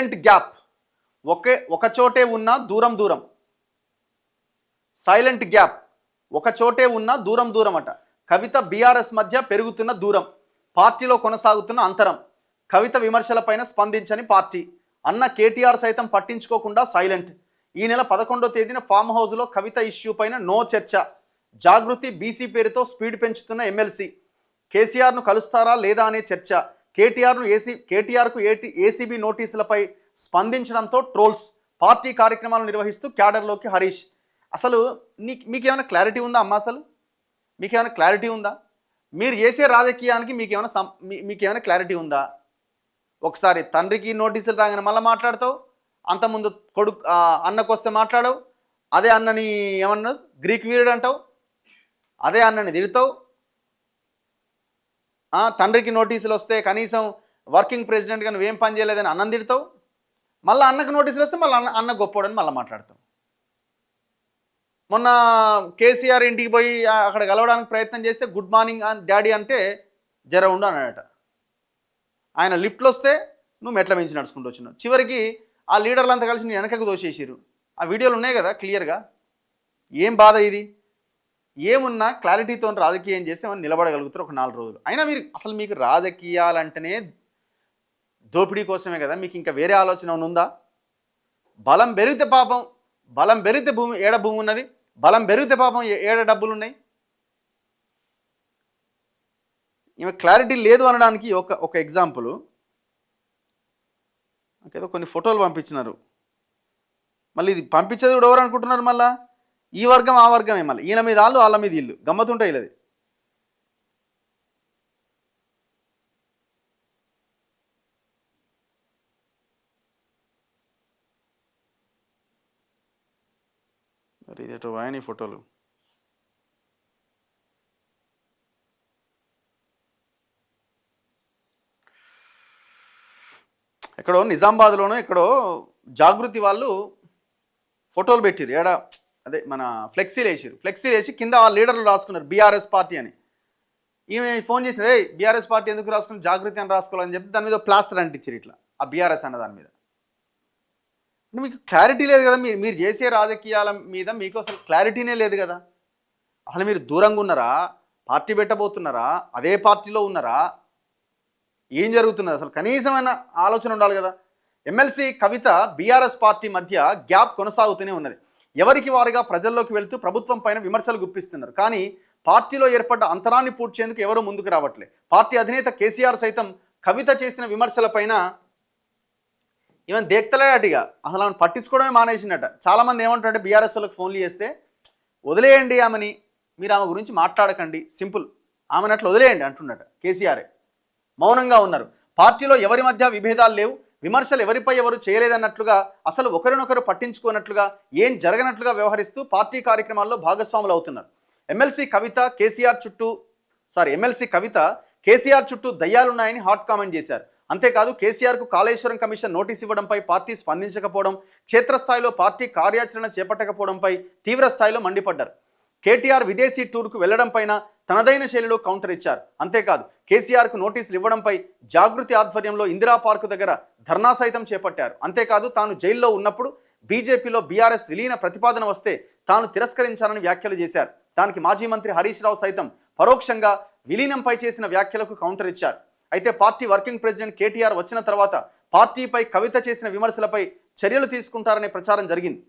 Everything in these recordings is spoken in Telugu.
సైలెంట్ గ్యాప్, ఒక చోటే ఉన్న దూరం దూరం. సైలెంట్ గ్యాప్, ఒక చోటే ఉన్న దూరం దూరం అట. కవిత బీఆర్ఎస్ మధ్య పెరుగుతున్న దూరం, పార్టీలో కొనసాగుతున్న అంతరం, కవిత విమర్శలపైన స్పందించని పార్టీ, అన్న కేటీఆర్ సైతం పట్టించుకోకుండా సైలెంట్. ఈ నెల 11వ తేదీన ఫామ్ హౌస్లో కవిత ఇష్యూ పైన నో చర్చ. జాగృతి బీసీ పేరుతో స్పీడ్ పెంచుతున్న ఎమ్మెల్సీ, కేసీఆర్ను కలుస్తారా లేదా అనే చర్చ. కేటీఆర్కు ఏసీబీ నోటీసులపై స్పందించడంతో ట్రోల్స్. పార్టీ కార్యక్రమాలు నిర్వహిస్తూ క్యాడర్లోకి హరీష్. అసలు మీకేమైనా క్లారిటీ ఉందా అమ్మా? అసలు మీకేమైనా క్లారిటీ ఉందా? మీరు చేసే రాజకీయానికి మీకేమైనా క్లారిటీ ఉందా? ఒకసారి తండ్రికి నోటీసులు రాగానే మళ్ళీ మాట్లాడతావు, అంతకుముందు అన్నకు వస్తే మాట్లాడవు, అదే అన్నని ఏమన్నా గ్రీక్ వీరుడు అంటావు, అదే అన్నని తిడతావు. తండ్రికి నోటీసులు వస్తే కనీసం వర్కింగ్ ప్రెసిడెంట్గా నువ్వేం పని చేయలేదని అన్నం తిడతావు, మళ్ళీ అన్నకు నోటీసులు వస్తే మళ్ళీ అన్న గొప్పోడని మళ్ళీ మాట్లాడతావు. మొన్న కేసీఆర్ ఇంటికి పోయి అక్కడ కలవడానికి ప్రయత్నం చేస్తే గుడ్ మార్నింగ్ డాడీ అంటే జర ఉండు అన్నాడట. ఆయన లిఫ్ట్లో వస్తే నువ్వు మెట్ల మించి నడుచుకుంటూ వచ్చినావు. చివరికి ఆ లీడర్లంతా కలిసి నేను వెనకకు దోసేసారు. ఆ వీడియోలు ఉన్నాయి కదా క్లియర్గా. ఏం బాధ ఇది? ఏమున్నా క్లారిటీతో రాజకీయం చేస్తే మనం నిలబడగలుగుతారు ఒక 4 రోజులు. అయినా మీకు రాజకీయాలంటేనే దోపిడీ కోసమే కదా, మీకు ఇంకా వేరే ఆలోచన ఉందా? బలం పెరిగితే భూమి ఏడ భూమి ఉన్నది, బలం పెరిగితే పాపం ఏడ డబ్బులు ఉన్నాయి. ఈమె క్లారిటీ లేదు అనడానికి ఒక ఎగ్జాంపుల్. ఏదో కొన్ని ఫోటోలు పంపించినారు. మళ్ళీ ఇది పంపించేది కూడా ఎవరు అనుకుంటున్నారు? మళ్ళీ ఈ వర్గం ఆ వర్గమే, మళ్ళీ ఈయన మీద వాళ్ళు వాళ్ళ మీద ఇల్లు గమ్మతుంటాయి. ఇది మరి ఇది ఎటు వాయని ఫోటోలు. ఎక్కడో నిజామాబాద్లోనూ ఎక్కడో జాగృతి వాళ్ళు ఫోటోలు పెట్టిరు. అదే మన ఫ్లెక్సీలు వేసి కింద ఆ లీడర్లు రాసుకున్నారు బీఆర్ఎస్ పార్టీ అని. ఈమె ఫోన్ చేసి రే బీఆర్ఎస్ పార్టీ ఎందుకు రాసుకుని జాగృతి అని రాసుకోవాలని చెప్పి దాని మీద ప్లాస్టర్ అంటించారు ఇట్లా ఆ బీఆర్ఎస్ అన్న దాని మీద. మీకు క్లారిటీ లేదు కదా, మీరు చేసే రాజకీయాల మీద మీకు అసలు క్లారిటీనే లేదు కదా. అసలు మీరు దూరంగా ఉన్నారా, పార్టీ పెట్టబోతున్నారా, అదే పార్టీలో ఉన్నారా, ఏం జరుగుతున్నది అసలు కనీసమైన ఆలోచన ఉండాలి కదా. ఎమ్మెల్సీ కవిత బీఆర్ఎస్ పార్టీ మధ్య గ్యాప్ కొనసాగుతూనే ఉన్నది. ఎవరికి వారుగా ప్రజల్లోకి వెళ్తూ ప్రభుత్వం పైన విమర్శలు గుప్పిస్తున్నారు. కానీ పార్టీలో ఏర్పడ్డ అంతరాన్ని పూడ్చేందుకు ఎవరూ ముందుకు రావట్లే. పార్టీ అధినేత కేసీఆర్ సైతం కవిత చేసిన విమర్శలపైన ఈవెన్ దేక్తలేటిగా అసలు ఆమెను పట్టించుకోవడమే మానేసినట్ట. చాలామంది ఏమంటారంటే బీఆర్ఎస్ వాళ్ళకి ఫోన్లు చేస్తే వదిలేయండి ఆమెని, మీరు ఆమె గురించి మాట్లాడకండి, సింపుల్, ఆమెను అట్లా వదిలేయండి అంటున్నట్ట కేసీఆరే. మౌనంగా ఉన్నారు. పార్టీలో ఎవరి మధ్య విభేదాలు లేవు, విమర్శలు ఎవరిపై ఎవరు చేయలేదన్నట్లుగా, అసలు ఒకరినొకరు పట్టించుకున్నట్లుగా, ఏం జరగనట్లుగా వ్యవహరిస్తూ పార్టీ కార్యక్రమాల్లో భాగస్వాములు అవుతున్నారు. ఎమ్మెల్సీ కవిత కేసీఆర్ చుట్టూ దయ్యాలున్నాయని హాట్ కామెంట్ చేశారు. అంతేకాదు కేసీఆర్కు కాళేశ్వరం కమిషన్ నోటీస్ ఇవ్వడంపై పార్టీ స్పందించకపోవడం, క్షేత్రస్థాయిలో పార్టీ కార్యాచరణ చేపట్టకపోవడంపై తీవ్ర స్థాయిలో మండిపడ్డారు. కేటీఆర్ విదేశీ టూర్కు వెళ్లడం పైన తనదైన శైలిలో కౌంటర్ ఇచ్చారు. అంతేకాదు కేసీఆర్కు నోటీసులు ఇవ్వడంపై జాగృతి ఆధ్వర్యంలో ఇందిరా పార్కు దగ్గర ధర్నా సైతం చేపట్టారు. అంతేకాదు తాను జైల్లో ఉన్నప్పుడు బీజేపీలో బీఆర్ఎస్ విలీన ప్రతిపాదన వస్తే తాను తిరస్కరించాలని వ్యాఖ్యలు చేశారు. దానికి మాజీ మంత్రి హరీష్ రావు సైతం పరోక్షంగా విలీనంపై చేసిన వ్యాఖ్యలకు కౌంటర్ ఇచ్చారు. అయితే పార్టీ వర్కింగ్ ప్రెసిడెంట్ కేటీఆర్ వచ్చిన తర్వాత పార్టీపై కవిత చేసిన విమర్శలపై చర్యలు తీసుకుంటారనే ప్రచారం జరిగింది.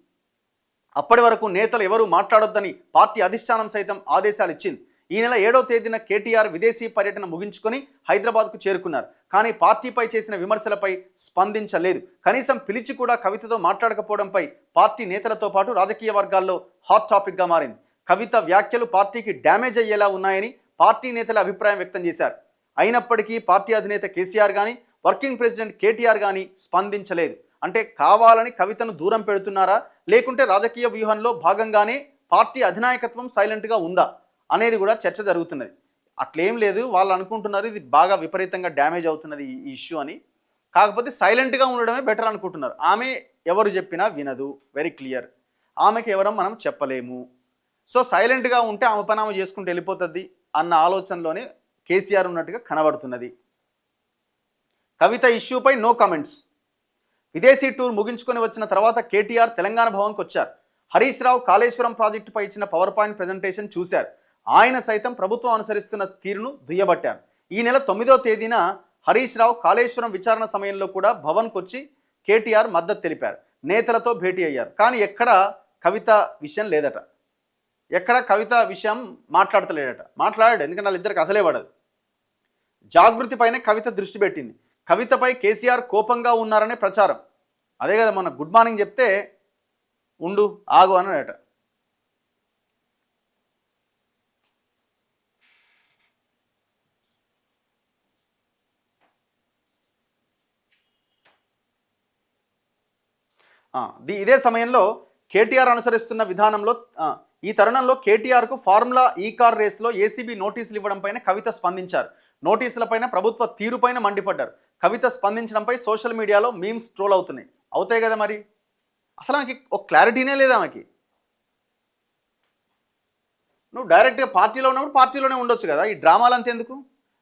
అప్పటి వరకు నేతలు ఎవరూ మాట్లాడొద్దని పార్టీ అధిష్టానం సైతం ఆదేశాలు ఇచ్చింది. ఈ నెల 7వ తేదీన కేటీఆర్ విదేశీ పర్యటన ముగించుకొని హైదరాబాద్కు చేరుకున్నారు. కానీ పార్టీపై చేసిన విమర్శలపై స్పందించలేదు. కనీసం పిలిచి కూడా కవితతో మాట్లాడకపోవడంపై పార్టీ నేతలతో పాటు రాజకీయ వర్గాల్లో హాట్ టాపిక్గా మారింది. కవిత వ్యాఖ్యలు పార్టీకి డ్యామేజ్ అయ్యేలా ఉన్నాయని పార్టీ నేతల అభిప్రాయం వ్యక్తం చేశారు. అయినప్పటికీ పార్టీ అధినేత కేసీఆర్ కానీ వర్కింగ్ ప్రెసిడెంట్ కేటీఆర్ కానీ స్పందించలేదు. అంటే కావాలని కవితను దూరం పెడుతున్నారా, లేకుంటే రాజకీయ వ్యూహంలో భాగంగానే పార్టీ అధినాయకత్వం సైలెంట్గా ఉందా అనేది కూడా చర్చ జరుగుతున్నది. అట్లేం లేదు, వాళ్ళు అనుకుంటున్నారు ఇది బాగా విపరీతంగా డ్యామేజ్ అవుతున్నది ఈ ఇష్యూ అని. కాకపోతే సైలెంట్గా ఉండడమే బెటర్ అనుకుంటున్నారు. ఆమె ఎవరు చెప్పినా వినదు, వెరీ క్లియర్. ఆమెకి ఎవరం మనం చెప్పలేము. సో సైలెంట్గా ఉంటే ఆమె పని ఆమె చేసుకుంటూ వెళ్ళిపోతుంది అన్న ఆలోచనలోనే కేసీఆర్ ఉన్నట్టుగా కనబడుతున్నది. కవిత ఇష్యూపై నో కామెంట్స్. విదేశీ టూర్ ముగించుకొని వచ్చిన తర్వాత కేటీఆర్ తెలంగాణ భవన్కి వచ్చారు. హరీష్ రావు కాళేశ్వరం ప్రాజెక్టుపై ఇచ్చిన పవర్ పాయింట్ ప్రజెంటేషన్ చూశారు. ఆయన సైతం ప్రభుత్వం అనుసరిస్తున్న తీరును దుయ్యబట్టారు. ఈ నెల 9వ తేదీన హరీష్ రావు కాళేశ్వరం విచారణ సమయంలో కూడా భవన్కు వచ్చి కేటీఆర్ మద్దతు తెలిపారు. నేతలతో భేటీ అయ్యారు. కానీ ఎక్కడ కవిత విషయం లేదట. ఎక్కడ కవిత విషయం మాట్లాడతలేడట. మాట్లాడాడు, ఎందుకంటే వాళ్ళిద్దరికి అసలే పడదు. జాగృతి పైనే కవిత దృష్టి పెట్టింది. కవితపై కేసీఆర్ కోపంగా ఉన్నారనే ప్రచారం. అదే కదా మొన్న గుడ్ మార్నింగ్ చెప్తే ఉండు ఆగు అన్నాడట. ఇదే సమయంలో కేటీఆర్ అనుసరిస్తున్న విధానంలో ఈ తరుణంలో కేటీఆర్కు ఫార్ములా ఈ కార్ రేస్లో ఏసీబీ నోటీసులు ఇవ్వడంపైన కవిత స్పందించారు. నోటీసులపైన ప్రభుత్వ తీరుపైన మండిపడ్డారు. కవిత స్పందించడంపై సోషల్ మీడియాలో మీమ్స్ ట్రోల్ అవుతున్నాయి. అవుతాయి కదా మరి. అసలు ఆమెకి ఒక క్లారిటీనే లేదా ఆమెకి. నువ్వు డైరెక్ట్గా పార్టీలో ఉన్నప్పుడు పార్టీలోనే ఉండొచ్చు కదా. ఈ డ్రామాలు అంతేందుకు?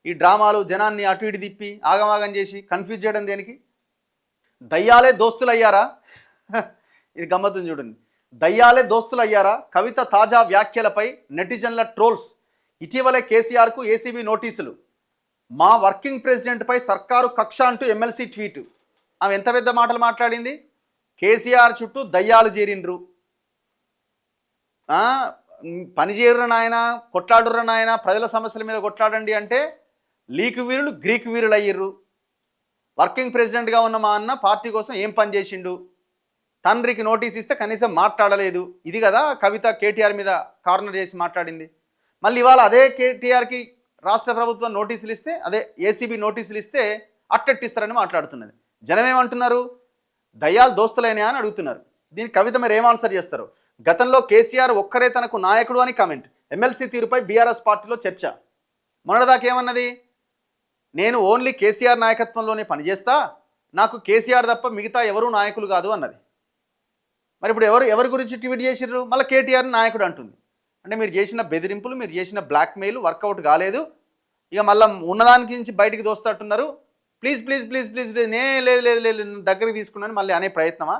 ఈ డ్రామాలు జనాన్ని అటు ఇటు తిప్పి ఆగమాగం చేసి కన్ఫ్యూజ్ చేయడం దేనికి? దయ్యాలే దోస్తులు అయ్యారా? ఇది గమ్మత్తుని చూడండి. దయ్యాలే దోస్తులు అయ్యారా? కవిత తాజా వ్యాఖ్యలపై నెటిజన్ల ట్రోల్స్. ఇటీవలే కేసీఆర్కు ఏసీబీ నోటీసులు. మా వర్కింగ్ ప్రెసిడెంట్పై సర్కారు కక్ష అంటూ ఎమ్మెల్సీ ట్వీట్. ఆమె ఎంత పెద్ద మాటలు మాట్లాడింది. కేసీఆర్ చుట్టూ దయ్యాలు చేరిండ్రు, పనిచేయరు నాయన, కొట్లాడుర్ర నాయన, ప్రజల సమస్యల మీద కొట్లాడండి అంటే లీకు వీరులు గ్రీకు వీరులు అయ్యిర్రు. వర్కింగ్ ప్రెసిడెంట్గా ఉన్న మా అన్న పార్టీ కోసం ఏం పని చేసిండు, తండ్రికి నోటీస్ ఇస్తే కనీసం మాట్లాడలేదు. ఇది కదా కవిత కేటీఆర్ మీద కార్నర్ చేసి మాట్లాడింది. మళ్ళీ ఇవాళ అదే కేటీఆర్కి రాష్ట్ర ప్రభుత్వం నోటీసులు ఇస్తే, అదే ఏసీబీ నోటీసులు ఇస్తే అట్టెట్టిస్తారని మాట్లాడుతున్నది. జనం ఏమంటున్నారు? దయ్యాలు దోస్తులైనా అని అడుగుతున్నారు. దీనికి కవిత మీరు ఏం ఆన్సర్ చేస్తారు? గతంలో కేసీఆర్ ఒక్కరే తనకు నాయకుడు అని కామెంట్. ఎమ్మెల్సీ తీరుపై బీఆర్ఎస్ పార్టీలో చర్చ. మొన్నటిదాకా ఏమన్నది? నేను ఓన్లీ కేసీఆర్ నాయకత్వంలోనే పనిచేస్తా, నాకు కేసీఆర్ తప్ప మిగతా ఎవరూ నాయకులు కాదు అన్నది. మరి ఇప్పుడు ఎవరి గురించి ట్వీట్ చేసిర్రు? మళ్ళీ కేటీఆర్ నాయకుడు అంటుంది. అంటే మీరు చేసిన బెదిరింపులు, మీరు చేసిన బ్లాక్మెయిల్ వర్కౌట్ కాలేదు, ఇక మళ్ళీ ఉన్నదానికి నుంచి బయటికి దోస్తట్టున్నారు. ప్లీజ్ ప్లీజ్ ప్లీజ్ ప్లీజ్, లేదు లేదు లేదు దగ్గరికి తీసుకున్నాను మళ్ళీ అనే ప్రయత్నమా?